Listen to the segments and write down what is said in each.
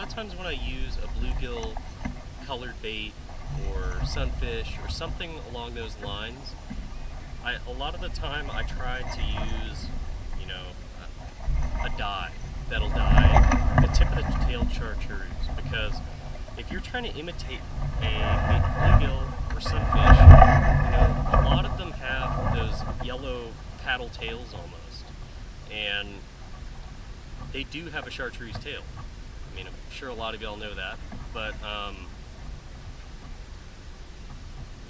of times when I use a bluegill colored bait or sunfish or something along those lines, a lot of the time I try to use, you know, a dye that'll dye the tip of the tailed chartreuse, because if you're trying to imitate a bluegill or sunfish, you know, a lot of them have those yellow paddle tails almost, and they do have a chartreuse tail. I mean, I'm sure a lot of y'all know that, but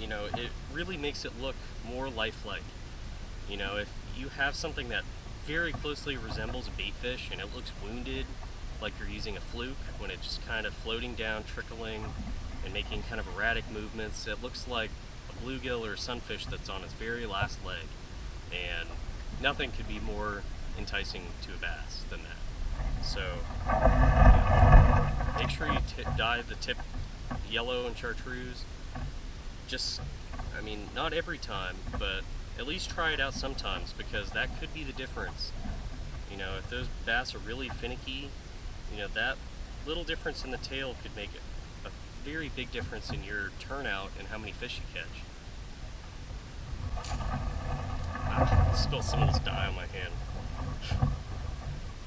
you know, it really makes it look more lifelike. You know, if you have something that very closely resembles a baitfish and it looks wounded, like you're using a fluke, when it's just kind of floating down, trickling, and making kind of erratic movements, it looks like a bluegill or a sunfish that's on its very last leg. And nothing could be more enticing to a bass than that. So, make sure you dye the tip yellow and chartreuse. Just, I mean, not every time, but at least try it out sometimes, because that could be the difference. You know, if those bass are really finicky, you know, that little difference in the tail could make a very big difference in your turnout and how many fish you catch. I spilled some of this dye on my hand.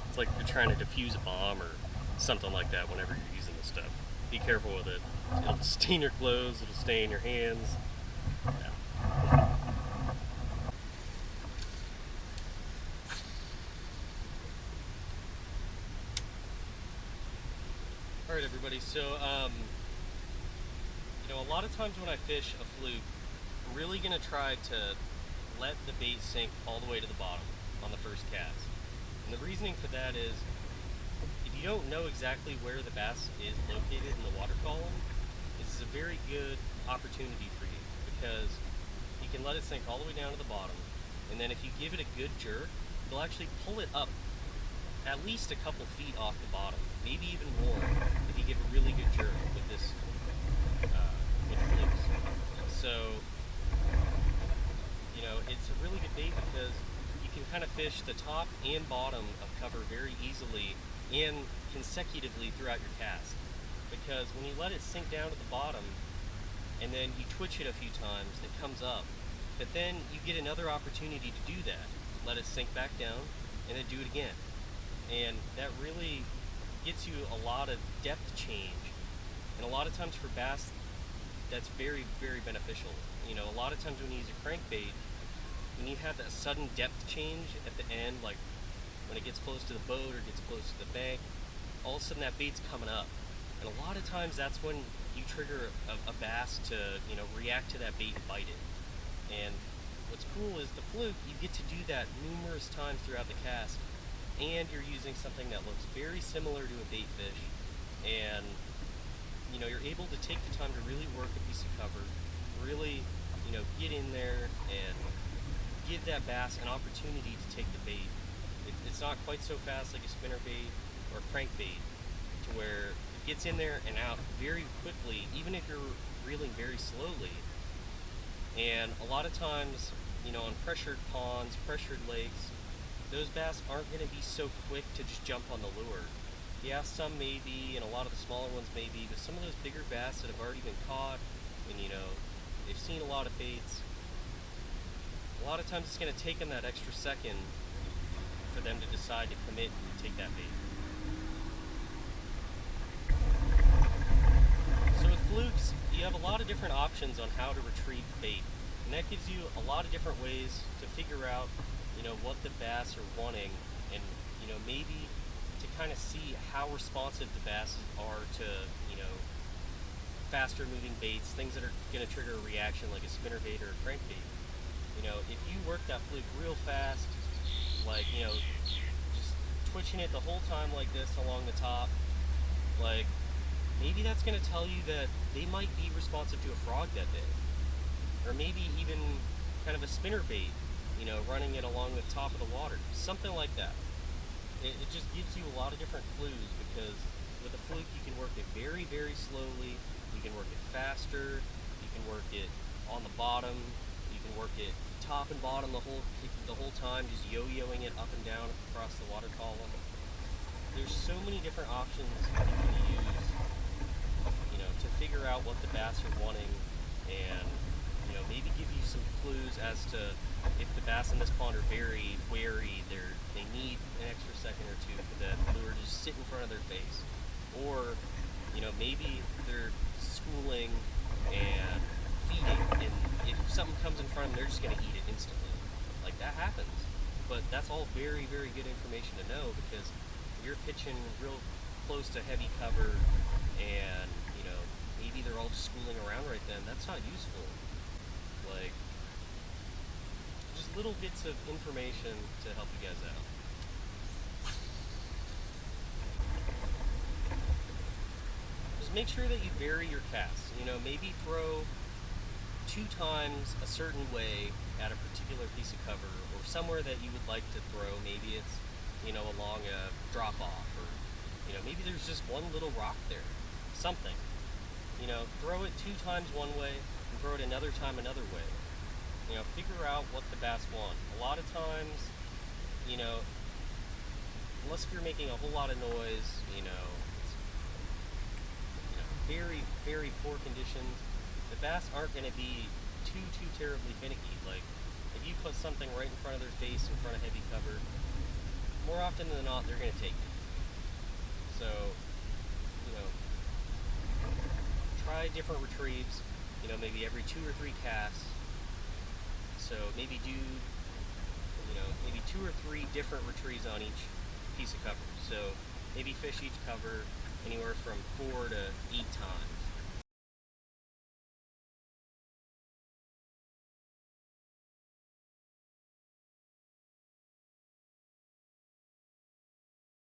It's like you're trying to defuse a bomb or something like that whenever you're using this stuff. Be careful with it. It'll stain your clothes, it'll stain your hands. Yeah. Alright everybody, so you know, a lot of times when I fish a fluke, I'm really going to try to let the bait sink all the way to the bottom on the first cast. And the reasoning for that is, if you don't know exactly where the bass is located in the water column, this is a very good opportunity for you, because you can let it sink all the way down to the bottom, and then if you give it a good jerk, it'll actually pull it up at least a couple feet off the bottom, maybe even more, if you give a really good jerk with this, with the flukes. So, you know, it's a really good bait because you can kind of fish the top and bottom of cover very easily and consecutively throughout your cast. Because when you let it sink down to the bottom and then you twitch it a few times, it comes up. But then you get another opportunity to do that. Let it sink back down and then do it again. And that really gets you a lot of depth change. And a lot of times for bass, that's very, very beneficial. You know, a lot of times when you use a crankbait, when you have that sudden depth change at the end, like when it gets close to the boat or gets close to the bank, all of a sudden that bait's coming up. And a lot of times that's when you trigger a bass to, you know, react to that bait and bite it. And what's cool is the fluke, you get to do that numerous times throughout the cast, and you're using something that looks very similar to a bait fish, and you know, you're able to take the time to really work a piece of cover, really, you know, get in there and give that bass an opportunity to take the bait. It's not quite so fast like a spinner bait or a crankbait, to where it gets in there and out very quickly, even if you're reeling very slowly. And a lot of times, you know, on pressured ponds, pressured lakes, those bass aren't going to be so quick to just jump on the lure. Yeah, some may be, and a lot of the smaller ones may be, but some of those bigger bass that have already been caught, and you know, they've seen a lot of baits, a lot of times it's going to take them that extra second for them to decide to commit and take that bait. So with flukes, you have a lot of different options on how to retrieve bait, and that gives you a lot of different ways to figure out, you know, what the bass are wanting, and you know, maybe to kind of see how responsive the bass are to, you know, faster moving baits, things that are going to trigger a reaction like a spinner bait or a crankbait. You know, if you work that fluke real fast, like, you know, just twitching it the whole time like this along the top, like, maybe that's going to tell you that they might be responsive to a frog that day. Or maybe even kind of a spinner bait, you know, running it along the top of the water, something like that. It just gives you a lot of different clues, because with a fluke you can work it very, very slowly, you can work it faster, you can work it on the bottom, you can work it top and bottom the whole time, just yo-yoing it up and down across the water column. there's so many different options you can use, to figure out what the bass are wanting, and maybe give you some clues as to if the bass in this pond are very wary, they need an extra second or two for that lure to just sit in front of their face, or maybe they're schooling and feeding, and if something comes in front of them, they're just going to eat it instantly. Like, that happens, but that's all very, very good information to know, because you're pitching real close to heavy cover, and maybe they're all just schooling around right then. That's not useful. Like, just little bits of information to help you guys out. Just make sure that you vary your casts. Maybe throw 2 times a certain way at a particular piece of cover, or somewhere that you would like to throw. Maybe it's along a drop off, or maybe there's just one little rock there, something. Throw it 2 times one way and throw it another time another way. Figure out what the bass want. A lot of times, unless you're making a whole lot of noise, it's, very, very poor conditions, the bass aren't going to be too terribly finicky. Like, if you put something right in front of their face, in front of heavy cover, more often than not, they're going to take it. So, try different retrieves, maybe every 2 or 3 casts. So maybe do, maybe 2 or 3 different retrieves on each piece of cover. So maybe fish each cover anywhere from 4 to 8 times.